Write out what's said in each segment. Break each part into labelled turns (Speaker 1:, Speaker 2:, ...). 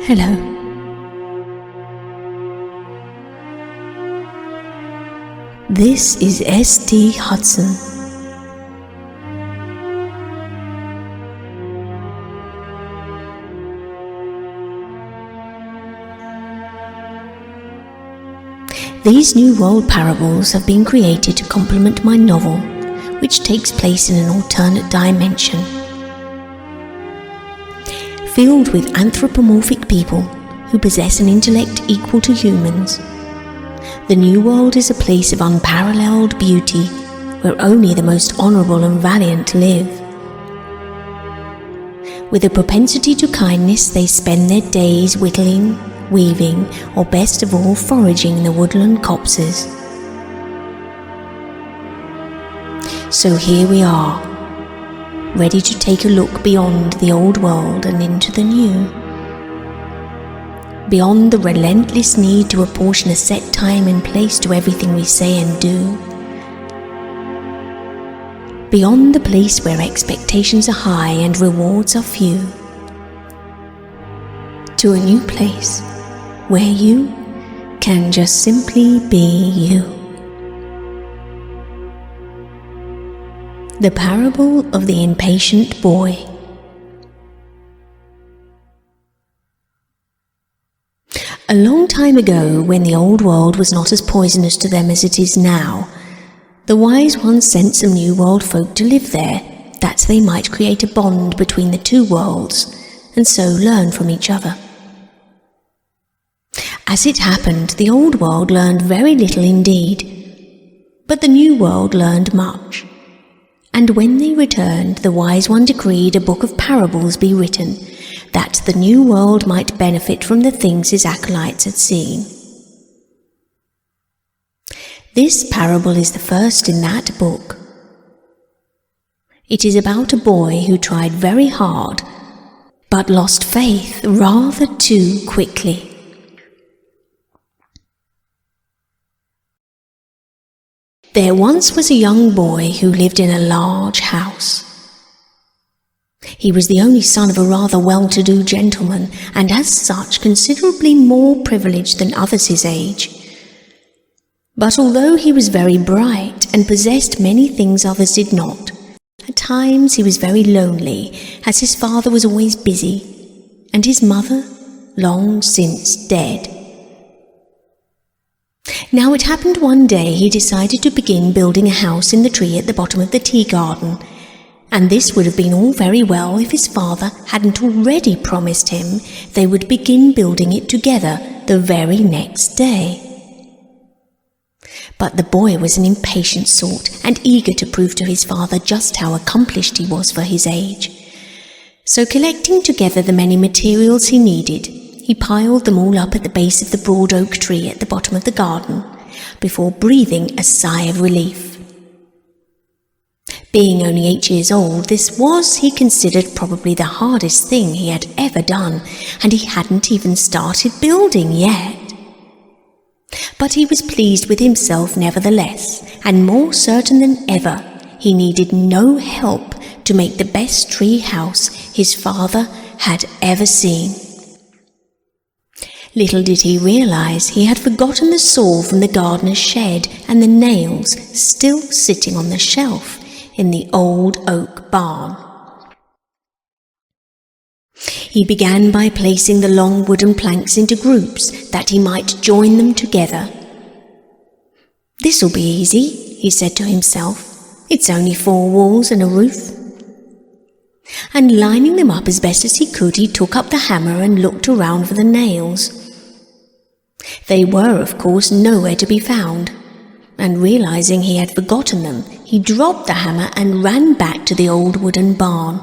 Speaker 1: Hello. This is S D Hudson. These New World parables have been created to complement my novel, which takes place in an alternate dimension. Filled with anthropomorphic people who possess an intellect equal to humans, the New World is a place of unparalleled beauty where only the most honourable and valiant live. With a propensity to kindness, they spend their days whittling, weaving, or best of all, foraging in the woodland copses. So here we are, ready to take a look beyond the old world and into the new. Beyond the relentless need to apportion a set time and place to everything we say and do. Beyond the place where expectations are high and rewards are few. To a new place where you can just simply be you. The Parable of the Impatient Boy. A long time ago, when the old world was not as poisonous to them as it is now, the wise ones sent some New World folk to live there, that they might create a bond between the two worlds, and so learn from each other. As it happened, the old world learned very little indeed, but the new world learned much. And when they returned, the wise one decreed a book of parables be written, that the new world might benefit from the things his acolytes had seen. This parable is the first in that book. It is about a boy who tried very hard, but lost faith rather too quickly. There once was a young boy who lived in a large house. He was the only son of a rather well-to-do gentleman, and as such considerably more privileged than others his age. But although he was very bright and possessed many things others did not, at times he was very lonely, as his father was always busy, and his mother long since dead. Now it happened one day he decided to begin building a house in the tree at the bottom of the tea garden, and this would have been all very well if his father hadn't already promised him they would begin building it together the very next day. But the boy was an impatient sort and eager to prove to his father just how accomplished he was for his age. So collecting together the many materials he needed, he piled them all up at the base of the broad oak tree at the bottom of the garden, before breathing a sigh of relief. Being only 8 years old, this was, he considered, probably the hardest thing he had ever done, and he hadn't even started building yet. But he was pleased with himself nevertheless, and more certain than ever, he needed no help to make the best tree house his father had ever seen. Little did he realize he had forgotten the saw from the gardener's shed and the nails still sitting on the shelf in the old oak barn. He began by placing the long wooden planks into groups that he might join them together. "This'll be easy," he said to himself. "It's only 4 walls and a roof." And lining them up as best as he could, he took up the hammer and looked around for the nails. They were, of course, nowhere to be found, and realizing he had forgotten them, he dropped the hammer and ran back to the old wooden barn.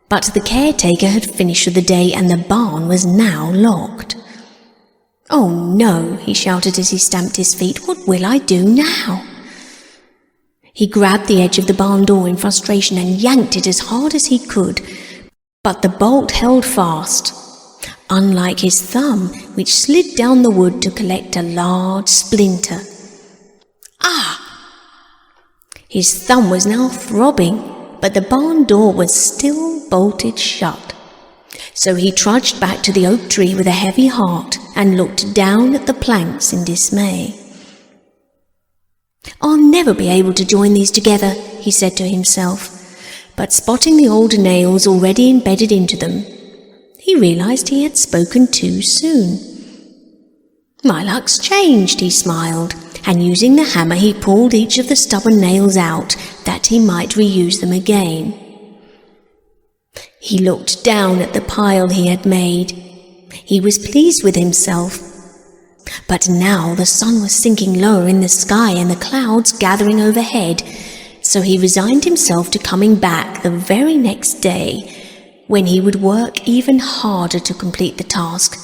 Speaker 1: But the caretaker had finished for the day, and the barn was now locked. "Oh no," he shouted as he stamped his feet, "what will I do now?" He grabbed the edge of the barn door in frustration and yanked it as hard as he could, but the bolt held fast, unlike his thumb, which slid down the wood to collect a large splinter. Ah! His thumb was now throbbing, but the barn door was still bolted shut. So he trudged back to the oak tree with a heavy heart and looked down at the planks in dismay. "I'll never be able to join these together," he said to himself, but spotting the old nails already embedded into them, he realized he had spoken too soon. "My luck's changed," he smiled, and using the hammer he pulled each of the stubborn nails out that he might reuse them again. He looked down at the pile he had made. He was pleased with himself. But now the sun was sinking lower in the sky and the clouds gathering overhead, so he resigned himself to coming back the very next day, when he would work even harder to complete the task,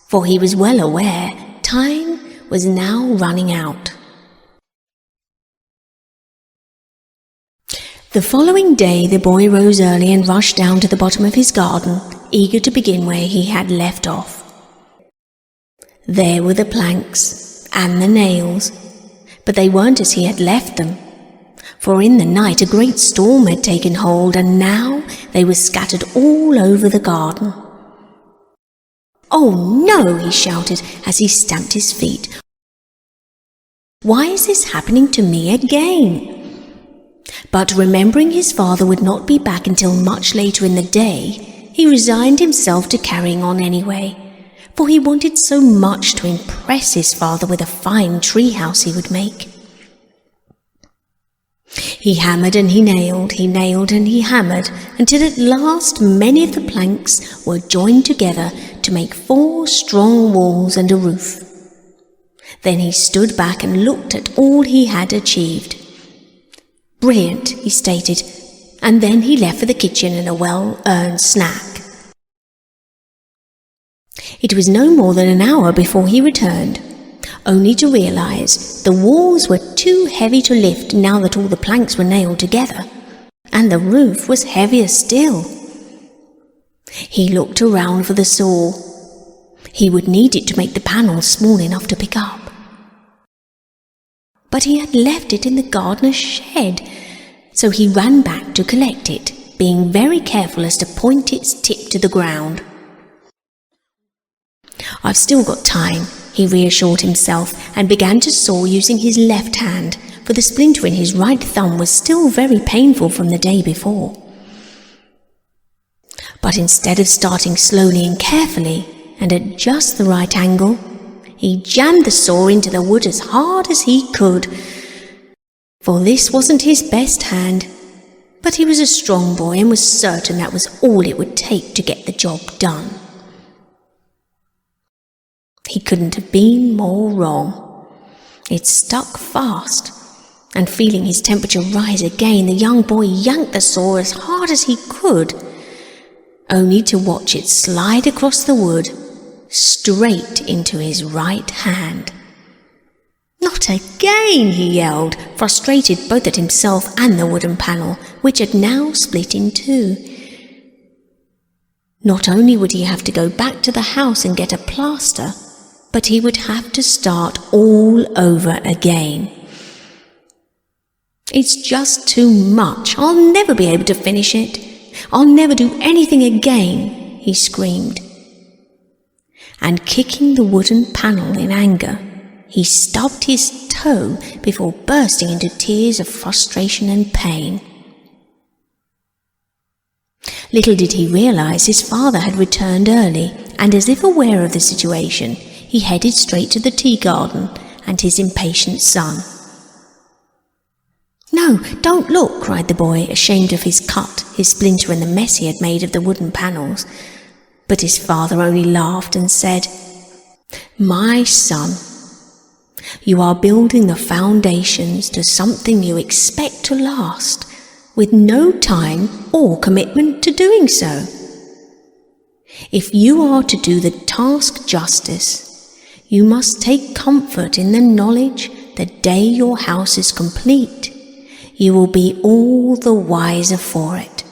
Speaker 1: for he was well aware time was now running out. The following day the boy rose early and rushed down to the bottom of his garden, eager to begin where he had left off. There were the planks and the nails, but they weren't as he had left them, for in the night a great storm had taken hold, and now they were scattered all over the garden. "Oh no!" he shouted as he stamped his feet. "Why is this happening to me again?" But remembering his father would not be back until much later in the day, he resigned himself to carrying on anyway, for he wanted so much to impress his father with a fine treehouse he would make. He hammered and he nailed and he hammered, until at last many of the planks were joined together to make 4 strong walls and a roof. Then he stood back and looked at all he had achieved. "Brilliant," he stated, and then he left for the kitchen and a well-earned snack. It was no more than an hour before he returned, only to realize the walls were too heavy to lift now that all the planks were nailed together, and the roof was heavier still. He looked around for the saw. He would need it to make the panels small enough to pick up. But he had left it in the gardener's shed, so he ran back to collect it, being very careful as to point its tip to the ground. "I've still got time," he reassured himself, and began to saw using his left hand, for the splinter in his right thumb was still very painful from the day before. But instead of starting slowly and carefully, and at just the right angle, he jammed the saw into the wood as hard as he could. For this wasn't his best hand, but he was a strong boy and was certain that was all it would take to get the job done. He couldn't have been more wrong. It stuck fast, and feeling his temperature rise again, the young boy yanked the saw as hard as he could, only to watch it slide across the wood, straight into his right hand. "Not again!" he yelled, frustrated both at himself and the wooden panel, which had now split in two. Not only would he have to go back to the house and get a plaster, but he would have to start all over again. "It's just too much. I'll never be able to finish it. I'll never do anything again," he screamed. And kicking the wooden panel in anger, he stubbed his toe before bursting into tears of frustration and pain. Little did he realize his father had returned early, and as if aware of the situation, he headed straight to the tea garden and his impatient son. "No, don't look," cried the boy, ashamed of his cut, his splinter and the mess he had made of the wooden panels. But his father only laughed and said, "My son, you are building the foundations to something you expect to last, with no time or commitment to doing so. If you are to do the task justice, you must take comfort in the knowledge the day your house is complete, you will be all the wiser for it.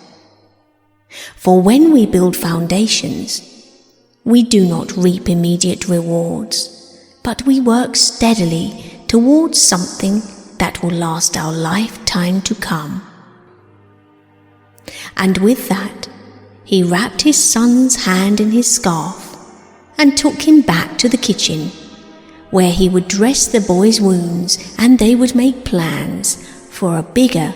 Speaker 1: For when we build foundations, we do not reap immediate rewards, but we work steadily towards something that will last our lifetime to come." And with that, He wrapped his son's hand in his scarf and took him back to the kitchen, where he would dress the boy's wounds and they would make plans for a bigger,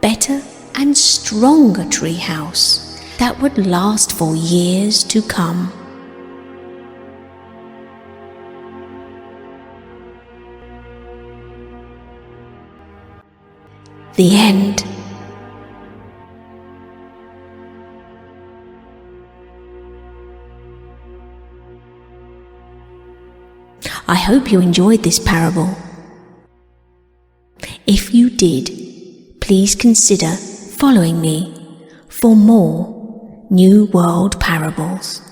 Speaker 1: better and stronger treehouse that would last for years to come. The end. I hope you enjoyed this parable. If you did, please consider following me for more New World parables.